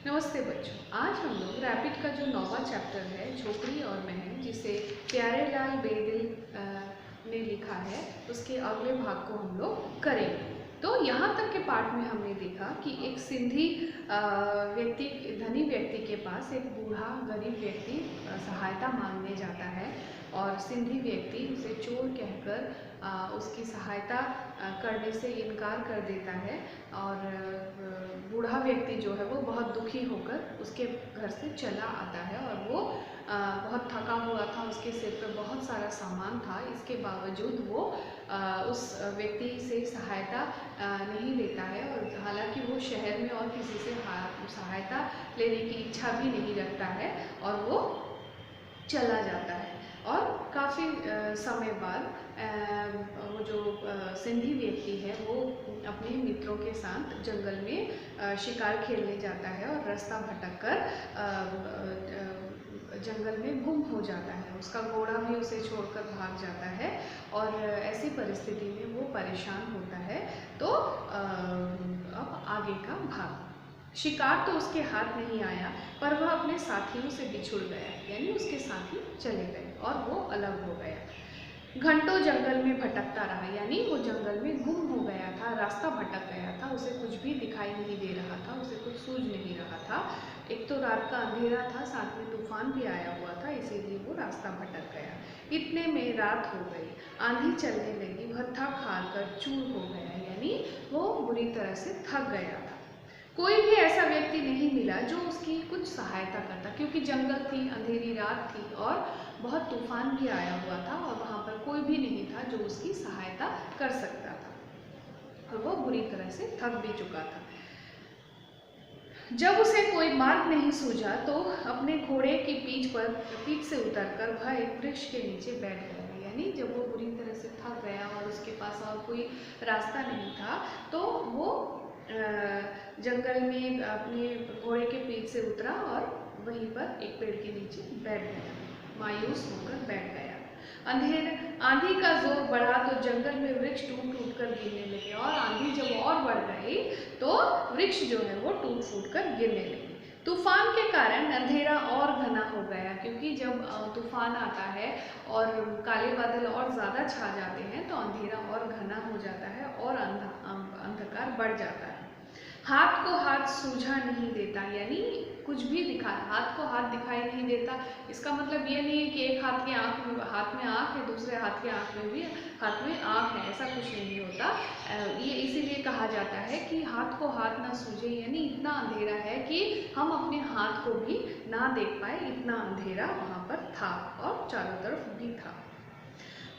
नमस्ते बच्चों। आज हम लोग रैपिड का जो नौवां चैप्टर है झोपड़ी और महल, जिसे प्यारेलाल बेदिल ने लिखा है, उसके अगले भाग को हम लोग करेंगे। तो यहाँ तक के पार्ट में हमने देखा कि एक सिंधी व्यक्ति, धनी व्यक्ति के पास एक बूढ़ा गरीब व्यक्ति सहायता मांगने जाता है और सिंधी व्यक्ति उसे चोर कहकर उसकी सहायता करने से इनकार कर देता है और बूढ़ा व्यक्ति जो है वो बहुत दुखी होकर उसके घर से चला आता है और वो बहुत थका हुआ था, उसके सिर पे बहुत सारा सामान था। इसके बावजूद वो उस व्यक्ति से सहायता नहीं लेता है और हालांकि वो शहर में और किसी से सहायता लेने की इच्छा भी नहीं रखता है और वो चला जाता है। और काफ़ी समय बाद वो जो सिंधी व्यक्ति है वो अपने मित्रों के साथ जंगल में शिकार खेलने जाता है और रास्ता भटक कर जंगल में गुम हो जाता है। उसका घोड़ा भी उसे छोड़कर भाग जाता है और ऐसी परिस्थिति में वो परेशान होता है। तो अब आगे का भाग। शिकार तो उसके हाथ नहीं आया, पर वह अपने साथियों से बिछुड़ गया, यानी उसके साथी चले गए और वो अलग हो गया। घंटों जंगल में भटकता रहा, यानी वो जंगल में गुम हो गया था, रास्ता भटक गया था, उसे कुछ भी दिखाई नहीं दे रहा था, उसे कुछ सूझ नहीं रहा था। एक तो रात का अंधेरा था, साथ में तूफान भी आया हुआ था, इसीलिए वो रास्ता भटक गया। इतने में रात हो गई, आंधी चलने लगी, वह थक हार कर चूर हो गया, यानी वो बुरी तरह से थक गया था। कोई भी ऐसा व्यक्ति नहीं मिला जो उसकी कुछ सहायता करता, क्योंकि जंगल थी, अंधेरी रात थी और बहुत तूफान भी आया हुआ था और वहाँ पर कोई भी नहीं था जो उसकी सहायता कर सकता था और वो बुरी तरह से थक भी चुका था। जब उसे कोई मार्ग नहीं सूझा तो अपने घोड़े की पीठ से उतरकर वह एक वृक्ष के नीचे बैठ गया, यानी जब वो बुरी तरह से थक गया और उसके पास और कोई रास्ता नहीं था तो वो जंगल में अपने घोड़े के पीठ से उतरा और वहीं पर एक पेड़ के नीचे बैठ गया, मायूस होकर बैठ गया। आंधी का जोर बढ़ा तो जंगल में वृक्ष टूट टूट कर गिरने लगे और आंधी जब और बढ़ गई तो वृक्ष जो है वो टूट फूट कर गिरने लगे। तूफान के कारण अंधेरा और घना हो गया, क्योंकि जब तूफान आता है और काले बादल और ज़्यादा छा जाते हैं तो अंधेरा और घना हो जाता है और अंधकार बढ़ जाता है। हाथ को हाथ सूझा नहीं देता, यानी कुछ भी हाथ को हाथ दिखाई नहीं देता। इसका मतलब ये नहीं है कि एक हाथ में आँख है, दूसरे हाथ के हाथ में आँख है, ऐसा कुछ नहीं होता। ये इसीलिए कहा जाता है कि हाथ को हाथ ना सूझे, यानी इतना अंधेरा है कि हम अपने हाथ को भी ना देख पाए, इतना अंधेरा वहाँ पर था और चारों तरफ भी था।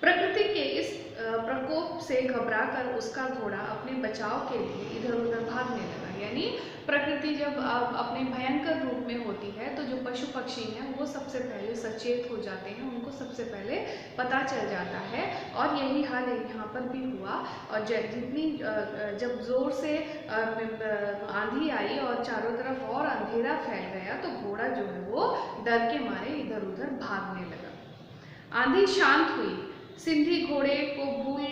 प्रकृति के इस प्रकोप से घबराकर उसका घोड़ा अपने बचाव के लिए इधर उधर भागने लगा, यानी प्रकृति जब अपने भयंकर रूप में होती है तो जो पशु पक्षी हैं वो सबसे पहले सचेत हो जाते हैं, उनको सबसे पहले पता चल जाता है और यही हाल यहाँ पर भी हुआ। और जब जोर से आंधी आई और चारों तरफ और अंधेरा फैल गया तो घोड़ा जो है वो डर के मारे इधर उधर भागने लगा। आंधी शांत हुई, सिंधी घोड़े को भूल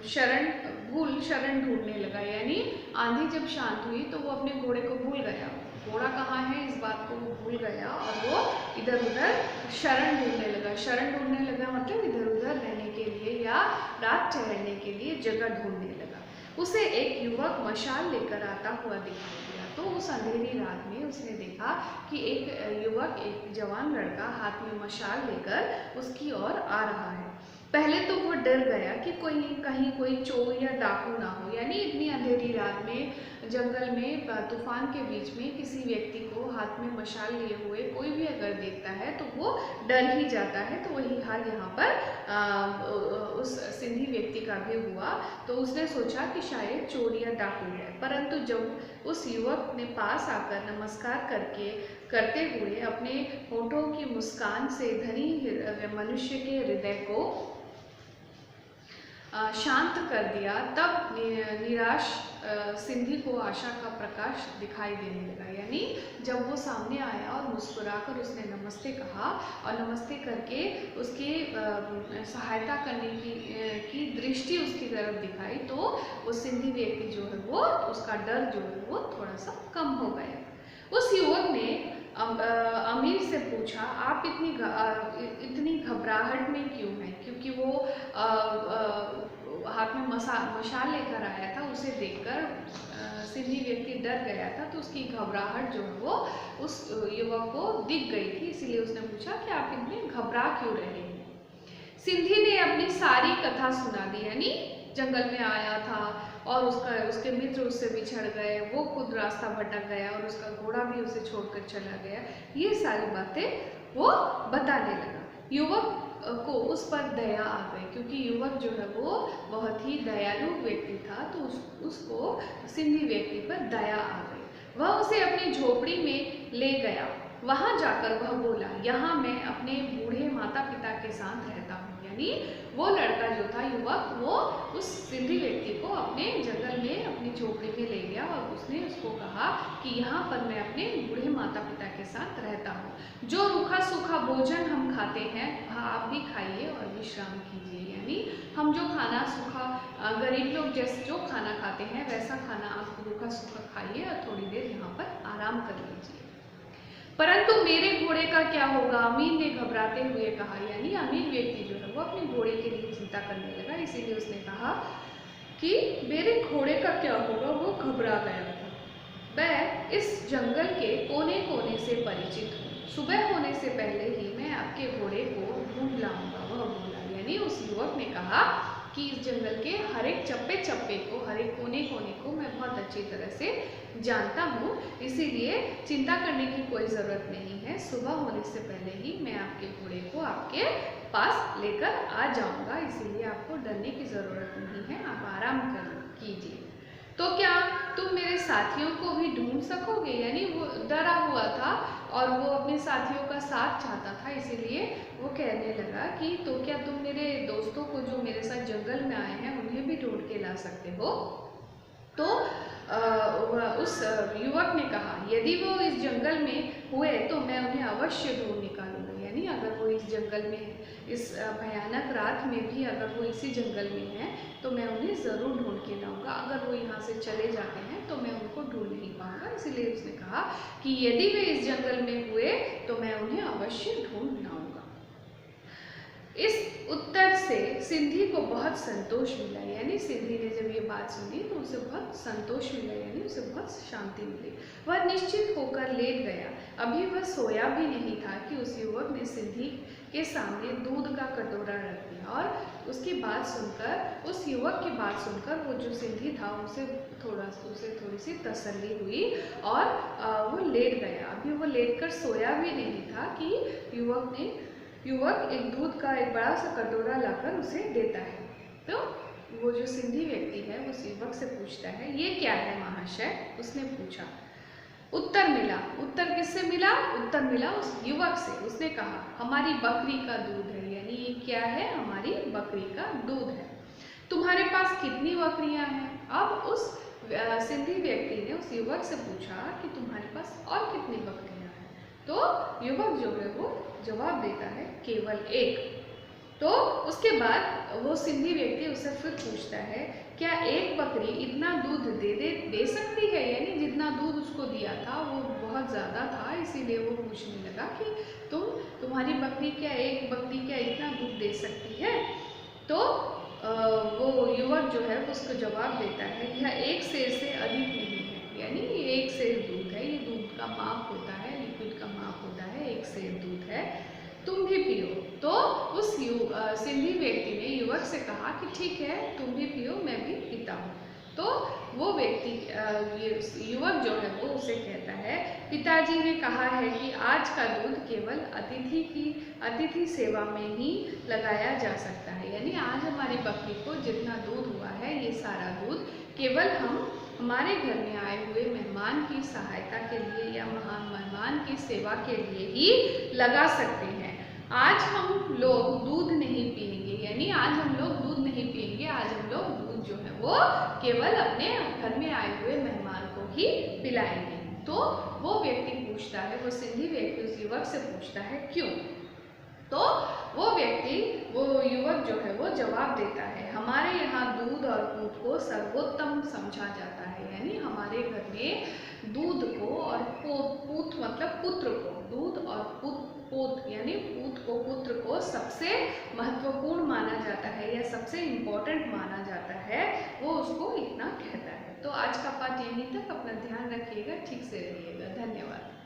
शरण ढूंढने लगा, यानी आंधी जब शांत हुई तो वो अपने घोड़े को भूल गया, घोड़ा कहाँ है इस बात को वो भूल गया और वो इधर उधर शरण ढूंढने लगा। शरण ढूंढने लगा मतलब इधर उधर रहने के लिए या रात ठहरने के लिए जगह ढूंढने लगा। उसे एक युवक मशाल लेकर आता हुआ दिखाई दिया, तो उस अंधेरी रात में उसने देखा कि एक युवक, एक जवान लड़का हाथ में मशाल लेकर उसकी ओर आ रहा है। पहले तो वो डर गया कि कहीं कोई चोर या डाकू ना हो, यानी इतनी अंधेरी रात में जंगल में तूफान के बीच में किसी व्यक्ति को हाथ में मशाल लिए हुए कोई भी अगर देखता है तो वो डर ही जाता है। तो वही हाल यहाँ पर उस सिंधी व्यक्ति का भी हुआ। तो उसने सोचा कि शायद चोर या डाकू है, परंतु जब उस युवक ने पास आकर नमस्कार करते हुए अपने होठों की मुस्कान से धनी मनुष्य के हृदय को शांत कर दिया, तब निराश सिंधी को आशा का प्रकाश दिखाई देने लगा, यानी जब वो सामने आया और मुस्कुराकर उसने नमस्ते कहा और नमस्ते करके उसकी सहायता करने की दृष्टि उसकी तरफ दिखाई तो वो सिंधी व्यक्ति जो है वो उसका डर जो है वो थोड़ा सा कम हो गया। उस से पूछा, आप इतनी घबराहट में क्यों हैं? क्योंकि वो हाथ में मशाल लेकर आया था। उसे देखकर सिंधी व्यक्ति डर गया था, तो उसकी घबराहट जो है वो उस युवक को दिख गई थी। इसीलिए उसने पूछा कि आप इतने घबरा क्यों रहे हैं? सिंधी ने अपनी सारी कथा सुना दी, यानी जंगल में आया था और उसके मित्र उससे बिछड़ गए, वो खुद रास्ता भटक गया और उसका घोड़ा भी उसे छोड़कर चला गया। ये सारी बातें वो बताने लगा। युवक को उस पर दया आ गई, क्योंकि युवक जो है वो बहुत ही दयालु व्यक्ति था, तो उसको सिंधी व्यक्ति पर दया आ गई। वह उसे अपनी झोपड़ी में ले गया। वहां जाकर वह बोला, यहाँ मैं अपने बूढ़े माता पिता के साथ रहता हूँ। यानी वो लड़का जो था, युवक, वो उस सिंधी व्यक्ति को अपने जंगल में अपनी झोपड़ी में ले गया और उसने उसको कहा कि यहाँ पर मैं अपने बूढ़े माता पिता के साथ रहता हूँ। जो रूखा सूखा भोजन हम खाते हैं वह आप भी खाइए और विश्राम कीजिए। यानी हम जो खाना सूखा, गरीब लोग जैसे जो खाना खाते हैं वैसा खाना आप रूखा सूखा खाइए और थोड़ी देर यहाँ पर आराम कर लीजिए। परंतु मेरे घोड़े का क्या होगा? अमीर ने घबराते हुए कहा। यानी अमीर व्यक्ति जो है वो अपने घोड़े के लिए चिंता करने लगा। इसीलिए उसने कहा कि मेरे घोड़े का क्या होगा? वो घबरा गया था। मैं इस जंगल के कोने कोने से परिचित हूँ। सुबह होने से पहले ही मैं आपके घोड़े को ढूंढ लाऊंगा, वह बोला। यानी उस युवक ने कहा कि इस जंगल के हर एक चप्पे चप्पे को, हर एक कोने कोने को मैं बहुत अच्छी तरह से जानता हूँ, इसीलिए चिंता करने की कोई ज़रूरत नहीं है। सुबह होने से पहले ही मैं आपके घोड़े को आपके पास लेकर आ जाऊँगा, इसीलिए आपको डरने की ज़रूरत नहीं है, आप आराम कीजिए। तो क्या तुम मेरे साथियों को भी ढूंढ सकोगे? यानी वो डरा हुआ था और वो अपने साथियों का साथ चाहता था, इसीलिए वो कहने लगा कि तो क्या तुम मेरे दोस्तों को जो मेरे साथ जंगल में आए हैं उन्हें भी ढूंढ के ला सकते हो? तो उस युवक ने कहा, यदि वो इस जंगल में हुए तो मैं उन्हें अवश्य ढूंढ निकालूंगा। यानी अगर वो इस जंगल में, इस भयानक रात में भी अगर वो इसी जंगल में हैं तो मैं उन्हें ज़रूर ढूंढ के लाऊंगा। अगर वो यहाँ से चले जाते हैं तो मैं उनको ढूंढ नहीं पाऊंगा। इसीलिए उसने कहा कि यदि वे इस जंगल में हुए तो मैं उन्हें अवश्य ढूंढ लाऊंगा। इस उत्तर से सिंधी को बहुत संतोष मिला। यानी सिंधी ने जब ये बात सुनी तो उसे बहुत संतोष मिला, यानी उसे बहुत शांति मिली। वह निश्चित होकर लेट गया। अभी वह सोया भी नहीं था कि उस युवक ने सिंधी के सामने दूध का कटोरा रख दिया और उसकी बात सुनकर, उस युवक की बात सुनकर वो जो सिंधी था उसे थोड़ी सी तसल्ली हुई और वो लेट गया। अभी वो लेट कर सोया भी नहीं था कि युवक एक दूध का एक बड़ा सा कटोरा लाकर उसे देता है। तो वो जो सिंधी व्यक्ति है उस युवक से पूछता है, ये क्या है महाशय? उसने पूछा। उत्तर मिला। उत्तर किससे मिला? उत्तर मिला उस युवक से। उसने कहा, हमारी बकरी का दूध है। यानी ये क्या है? हमारी बकरी का दूध है। तुम्हारे पास कितनी बकरियां हैं? अब उस सिंधी व्यक्ति ने उस युवक से पूछा कि तुम्हारे पास और कितनी बकरियां हैं? तो युवक जो है वो जवाब देता है, केवल एक। तो उसके बाद वो सिंधी व्यक्ति उससे फिर पूछता है, क्या एक बकरी इतना दूध दे सकती है? यानी जितना दूध उसको दिया था वो बहुत ज़्यादा था, इसीलिए वो पूछने लगा कि तुम्हारी बकरी क्या, एक बकरी क्या इतना दूध दे सकती है? तो वो युवक जो है उसको जवाब देता है, यह एक सेर से अधिक नहीं है। यानी ये एक सेर दूध है, ये दूध का माप होता है, लिक्विड का माप होता है, एक सेर दूध है, तुम भी पियो। तो उस सिंधी व्यक्ति ने युवक से कहा कि ठीक है, तुम भी पियो, मैं भी पीता हूँ। तो वो व्यक्ति, ये युवक जो है वो उसे कहता है, पिताजी ने कहा है कि आज का दूध केवल अतिथि सेवा में ही लगाया जा सकता है। यानी आज हमारी बकरी को जितना दूध हुआ है, ये सारा दूध केवल हम हमारे घर में आए हुए मेहमान की सहायता के लिए या महान मेहमान की सेवा के लिए ही लगा सकते हैं। आज हम लोग दूध नहीं पिएंगे। यानी आज हम लोग दूध नहीं पिएंगे, आज हम लोग दूध जो है वो केवल अपने घर में आए हुए मेहमान को ही पिलाएंगे। तो वो व्यक्ति पूछता है, वो सिंधी व्यक्ति उस युवक से पूछता है, क्यों? तो वो युवक जो है वो जवाब देता है, हमारे यहाँ दूध और पूत को सर्वोत्तम समझा जाता है। यानी हमारे घर में दूध को और पूत मतलब पुत्र को, दूध और को, पुत्र को सबसे महत्वपूर्ण माना जाता है या सबसे इम्पोर्टेंट माना जाता है, वो उसको इतना कहता है। तो आज का पाठ यहीं तक, अपना ध्यान रखिएगा, ठीक से रहिएगा। धन्यवाद।